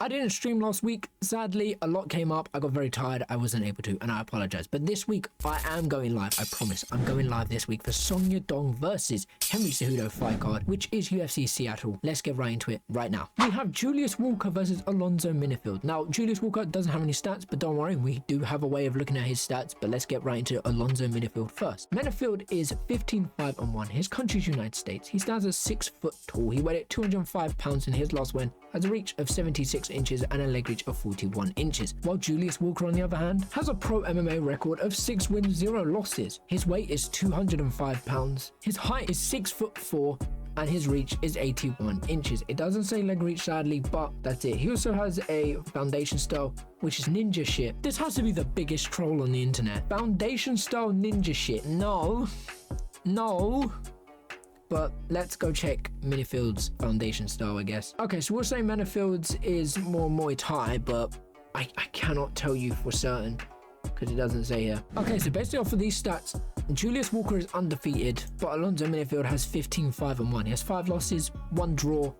I didn't stream last week. Sadly, a lot came up. I got very tired. I wasn't able to, and I apologize. But this week, I am going live. I promise. I'm going live this week for Yadong versus Henry Cejudo fight card, which is UFC Seattle. Let's get right into it right now. We have Julius Walker versus Alonzo Menifield. Now, Julius Walker doesn't have any stats, but don't worry, we do have a way of looking at his stats. But let's get right into Alonzo Menifield first. Menifield is 15-5-1. His country's United States. He stands at 6 foot tall. He weighed at 205 pounds in his last win, has a reach of 76 inches and a leg reach of 41 inches. While Julius Walker, on the other hand, has a pro MMA record of 6 wins, 0 losses. His weight is 205 pounds. His height is 6'4", and his reach is 81 inches. It doesn't say leg reach, sadly, but that's it. He also has a foundation style, which is ninja shit. This has to be the biggest troll on the internet. Foundation style ninja shit. No. But let's go check Menifield's foundation style, I guess. Okay, so we'll say Menifield's is more Muay Thai, but I cannot tell you for certain because it doesn't say here. Okay, so basically off of these stats, Julius Walker is undefeated, but Alonzo Menifield has 15-5-1. He has 5 losses, 1 draw.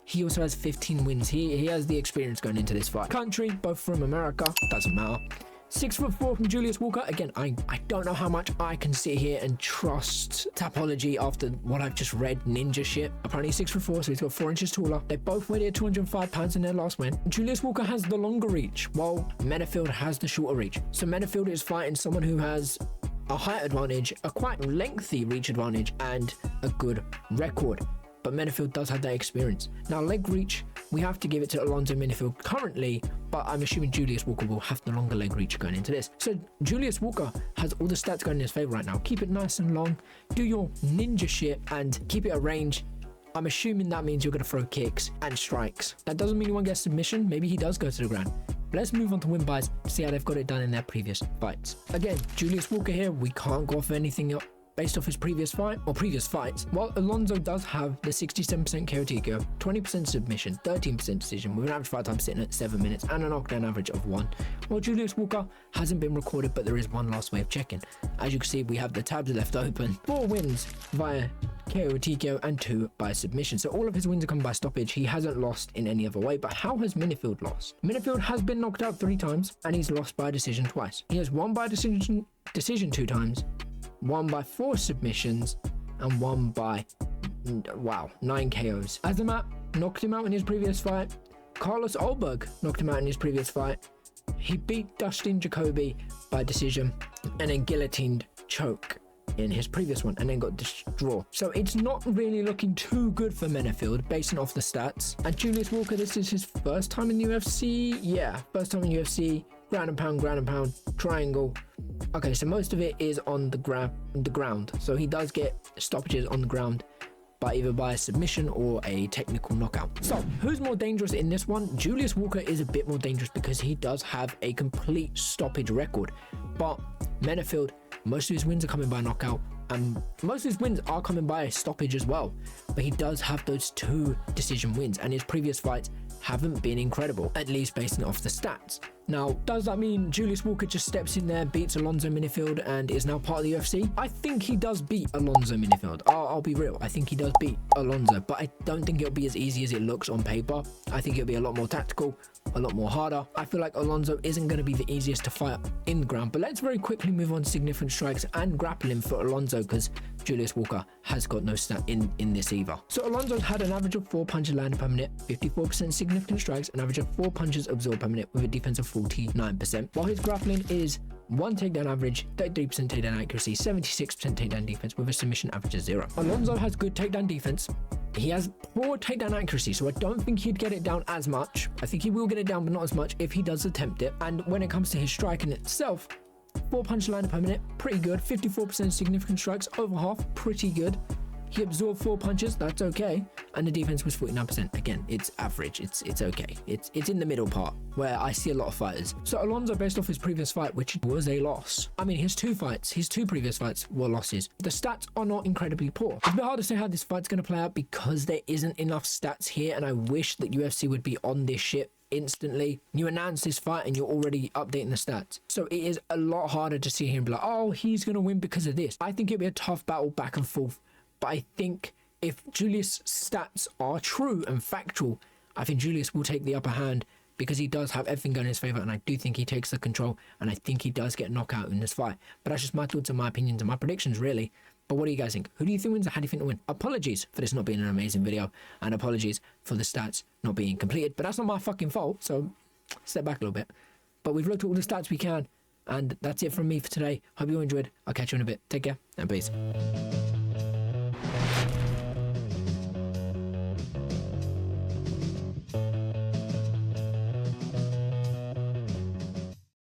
He also has 15 wins. He has the experience going into this fight. Country, both from America, doesn't matter. 6'4" from Julius Walker. Again, I don't know how much I can sit here and trust Tapology after what I've just read, ninja shit. Apparently 6'4", so he's got 4 inches taller. They both weighed at 205 pounds in their last win. Julius Walker has the longer reach, while Menifield has the shorter reach. So Menifield is fighting someone who has a height advantage, a quite lengthy reach advantage, and a good record. But Menifield does have that experience. Now, leg reach, we have to give it to Alonzo Menifield currently, but I'm assuming Julius Walker will have the longer leg reach going into this. So Julius Walker has all the stats going in his favor right now. Keep it nice and long, do your ninja shit, and keep it at range. I'm assuming that means you're going to throw kicks and strikes. That doesn't mean you won't get submission. Maybe he does go to the ground. But let's move on to win buys, see how they've got it done in their previous fights. Again, Julius Walker here, we can't go off anything else based off his previous fight or previous fights. While Alonzo does have the 67% KO, 20% submission, 13% decision, with an average fight time sitting at 7 minutes and a knockdown average of 1. While Julius Walker hasn't been recorded, but there is one last way of checking. As you can see, we have the tabs left open. 4 wins via KO, TKO, and 2 by submission. So all of his wins are coming by stoppage. He hasn't lost in any other way. But how has Menifield lost? Menifield has been knocked out 3 times, and he's lost by decision twice. He has won by decision 2 times, 1 by 4 submissions, and 1 by 9 KOs. Azamat knocked him out in his previous fight. Carlos Ulberg knocked him out in his previous fight. He beat Dustin Jacoby by decision and then guillotined choke in his previous one and then got this draw. So it's not really looking too good for Menifield based off the stats. And Julius Walker, this is his first time in UFC. Yeah, first time in UFC. Ground and pound, triangle. Okay, so most of it is on the ground. So he does get stoppages on the ground, but either by a submission or a technical knockout. So who's more dangerous in this one? Julius Walker is a bit more dangerous because he does have a complete stoppage record. But Menifield, most of his wins are coming by knockout, and most of his wins are coming by a stoppage as well. But he does have those 2 decision wins, and his previous fights haven't been incredible, at least based off the stats. Now, does that mean Julius Walker just steps in there, beats Alonzo Menifield, and is now part of the UFC? I think he does beat Alonzo Menifield. I'll be real. I think he does beat Alonzo, but I don't think it'll be as easy as it looks on paper. I think it'll be a lot more tactical, a lot more harder. I feel like Alonzo isn't going to be the easiest to fight in the ground, but let's very quickly move on to significant strikes and grappling for Alonzo, because Julius Walker has got no stat in this either. So Alonzo's had an average of 4 punches landed per minute, 54% significant strikes, an average of 4 punches absorbed per minute with a defense of 49%, while his grappling is 1 takedown average, 33% takedown accuracy, 76% takedown defense with a submission average of 0. Alonzo has good takedown defense. He has poor takedown accuracy, so I don't think he'd get it down as much. I think he will get it down, but not as much if he does attempt it. And when it comes to his striking itself, 4 punches landed per minute, pretty good. 54% significant strikes, over half, pretty good. He absorbed 4 punches, that's okay. And the defense was 49%. Again, it's average, it's okay. It's in the middle part where I see a lot of fighters. So Alonzo, based off his previous fight, which was a loss. I mean, his 2 previous fights were losses. The stats are not incredibly poor. It's a bit hard to say how this fight's going to play out because there isn't enough stats here, and I wish that UFC would be on this shit instantly. You announce this fight and you're already updating the stats. So it is a lot harder to see him be like, oh, he's going to win because of this. I think it'll be a tough battle back and forth. But I think if Julius' stats are true and factual, I think Julius will take the upper hand because he does have everything going in his favor, and I do think he takes the control, and I think he does get knocked out in this fight. But that's just my thoughts and my opinions and my predictions, really. But what do you guys think? Who do you think wins? How do you think to win? Apologies for this not being an amazing video, and apologies for the stats not being completed, but that's not my fucking fault, so step back a little bit. But we've looked at all the stats we can, and that's it from me for today. Hope you enjoyed. I'll catch you in a bit. Take care, and peace.